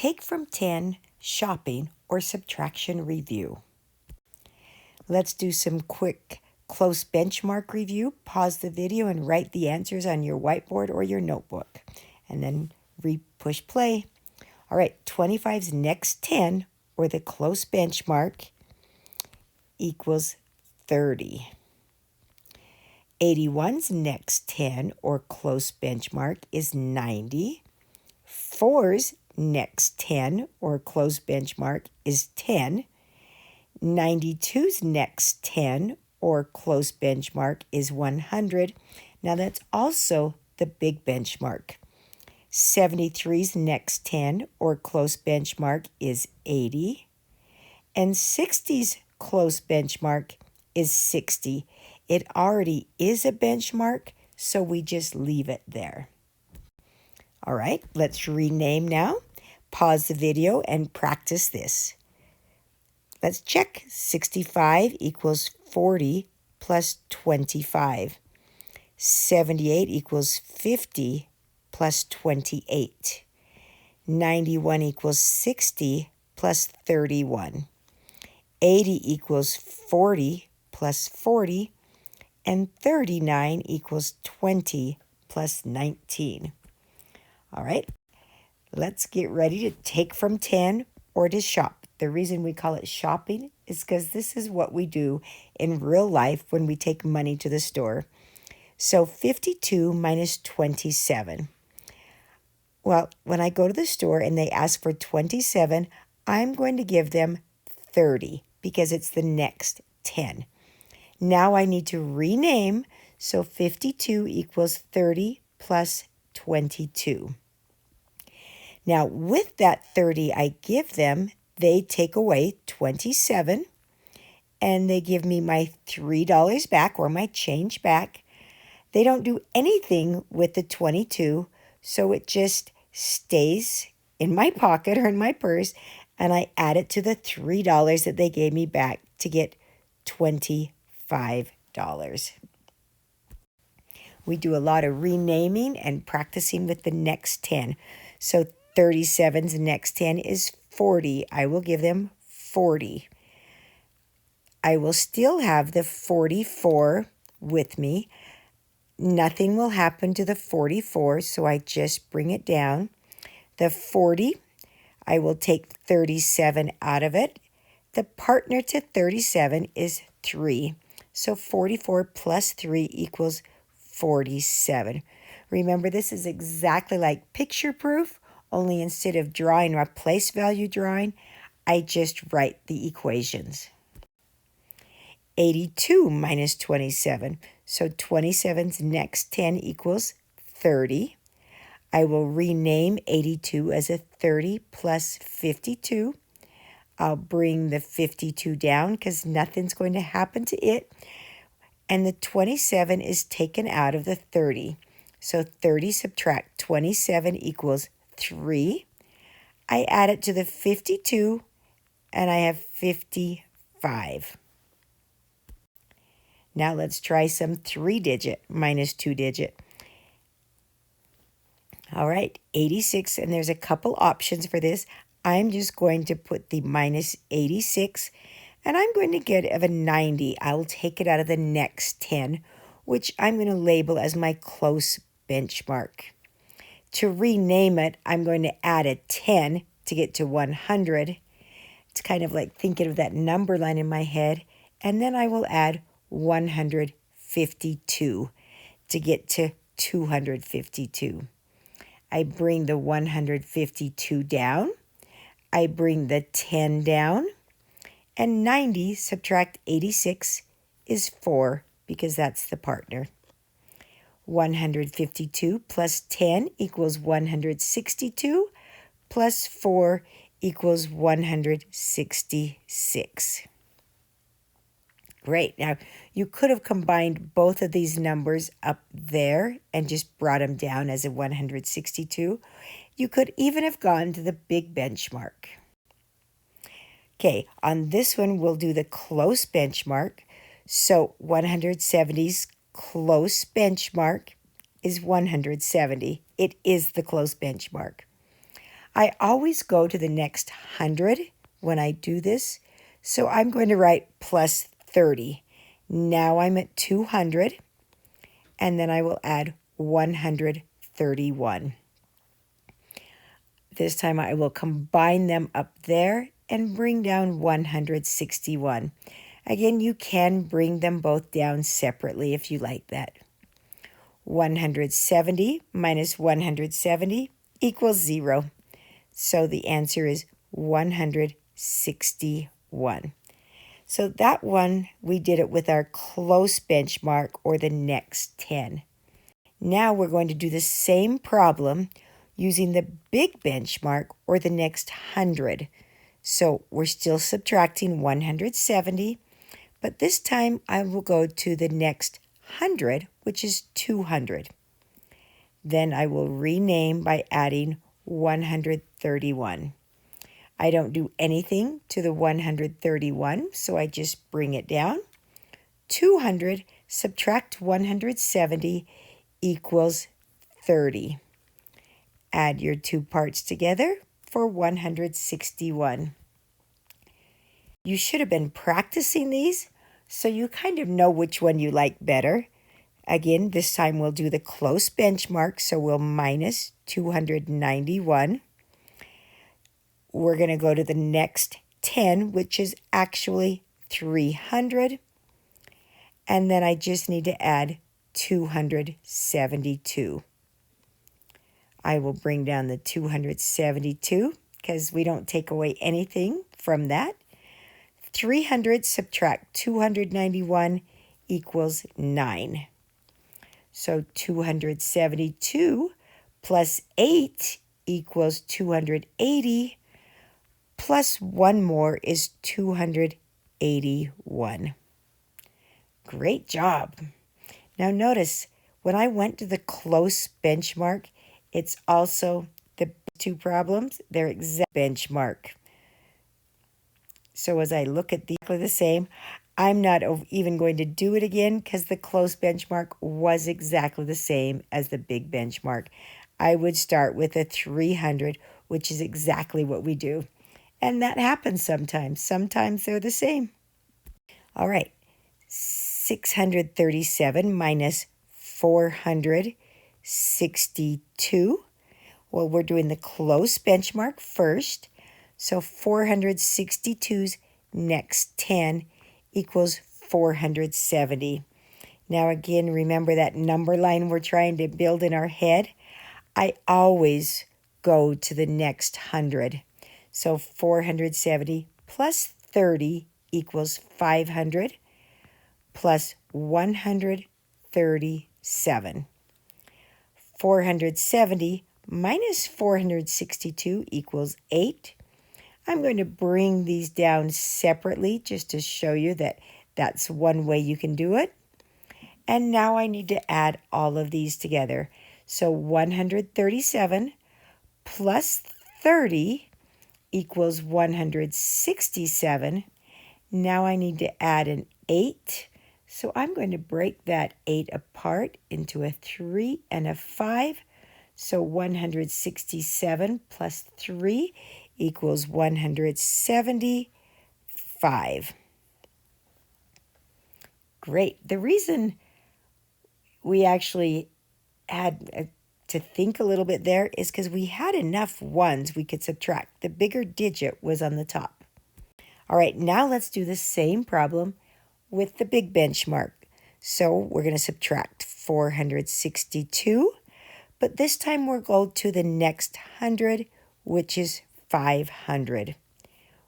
take from 10 shopping or subtraction review. Let's do some quick close benchmark review. Pause the video and write the answers on your whiteboard or your notebook. And then push play. All right, 25's next 10, or the close benchmark, equals 30. 81's next 10, or close benchmark, is 90. 4's next 10, or close benchmark, is 10. 92's next 10, or close benchmark, is 100. Now that's also the big benchmark. 73's next 10, or close benchmark, is 80. And 60's close benchmark is 60. It already is a benchmark, so we just leave it there. All right, let's rename now. Pause the video and practice this. Let's check. 65 equals 40 plus 25. 78 equals 50 plus 28. 91 equals 60 plus 31. 80 equals 40 plus 40. And 39 equals 20 plus 19. All right, let's get ready to take from 10 or to shop. The reason we call it shopping is because this is what we do in real life when we take money to the store. So 52 minus 27. Well, when I go to the store and they ask for 27, I'm going to give them 30 because it's the next 10. Now I need to rename, so 52 equals 30 plus 22. Now with that 30 I give them, they take away 27, and they give me my $3 back, or my change back. They don't do anything with the 22, so it just stays in my pocket or in my purse, and I add it to the $3 that they gave me back to get $25. We do a lot of renaming and practicing with the next 10. So 37's next 10 is 40. I will give them 40. I will still have the 44 with me. Nothing will happen to the 44, so I just bring it down. The 40, I will take 37 out of it. The partner to 37 is 3. So 44 plus 3 equals 47. Remember, this is exactly like picture proof, only instead of drawing a place value drawing, I just write the equations. 82 minus 27. So 27's next 10 equals 30. I will rename 82 as a 30 plus 52. I'll bring the 52 down because nothing's going to happen to it. And the 27 is taken out of the 30. So 30 subtract 27 equals 3. I add it to the 52, and I have 55. Now let's try some 3-digit minus 2-digit. All right, 86, and there's a couple options for this. I'm just going to put the minus 86, and I'm going to get of a 90. I'll take it out of the next 10, which I'm going to label as my close benchmark. To rename it, I'm going to add a 10 to get to 100. It's kind of like thinking of that number line in my head, and then I will add 152 to get to 252. I bring the 152 down. I bring the 10 down. And 90 subtract 86 is 4 because that's the partner. 152 plus 10 equals 162 plus 4 equals 166. Great. Now, you could have combined both of these numbers up there and just brought them down as a 162. You could even have gone to the big benchmark. Okay, on this one, we'll do the close benchmark. So 170's close benchmark is 170. It is the close benchmark. I always go to the next 100 when I do this, so I'm going to write plus 30. Now I'm at 200, and then I will add 131. This time I will combine them up there and bring down 161. Again, you can bring them both down separately if you like that. 170 minus 170 equals 0. So the answer is 161. So that one, we did it with our close benchmark or the next 10. Now we're going to do the same problem using the big benchmark or the next 100. So we're still subtracting 170, but this time I will go to the next 100, which is 200. Then I will rename by adding 131. I don't do anything to the 131, so I just bring it down. 200 subtract 170 equals 30. Add your two parts together for 161. You should have been practicing these, so you kind of know which one you like better. Again, this time we'll do the close benchmark, so we'll minus 291. We're going to go to the next 10, which is actually 300. And then I just need to add 272. I will bring down the 272 because we don't take away anything from that. 300 subtract 291 equals 9. So 272 plus 8 equals 280, plus one more is 281. Great job. Now notice, when I went to the close benchmark, it's also the two problems, they're exact benchmark. So as I look at the same, I'm not even going to do it again because the close benchmark was exactly the same as the big benchmark. I would start with a 300, which is exactly what we do. And that happens sometimes. Sometimes they're the same. All right, 637 minus 462. Well, we're doing the close benchmark first. So 462's next 10 equals 470. Now again, remember that number line we're trying to build in our head? I always go to the next 100. So 470 plus 30 equals 500 plus 137. 470 minus 462 equals 8. I'm going to bring these down separately just to show you that that's one way you can do it. And now I need to add all of these together. So 137 plus 30 equals 167. Now I need to add an 8. So I'm going to break that 8 apart into a 3 and a 5. So 167 plus 3 equals 175. Great. The reason we actually had to think a little bit there is because we had enough ones we could subtract. The bigger digit was on the top. All right, now let's do the same problem with the big benchmark. So we're going to subtract 462, but this time we'll go to the next 100, which is 500.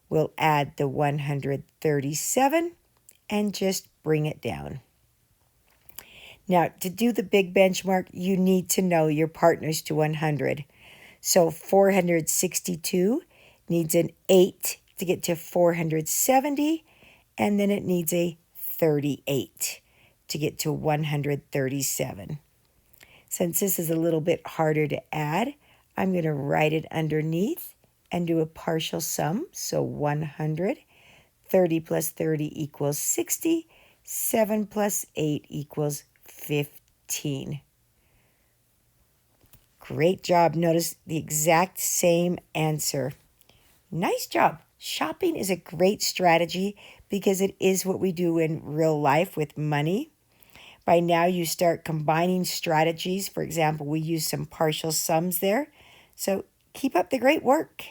We'll add the 137 and just bring it down. Now, to do the big benchmark, you need to know your partners to 100. So 462 needs an 8 to get to 470, and then it needs a 38 to get to 137. Since this is a little bit harder to add, I'm going to write it underneath and do a partial sum. So 100, 30 plus 30 equals 60, 7 plus 8 equals 15. Great job. Notice the exact same answer. Nice job. Shopping is a great strategy because it is what we do in real life with money. By now, you start combining strategies. For example, we use some partial sums there. So keep up the great work.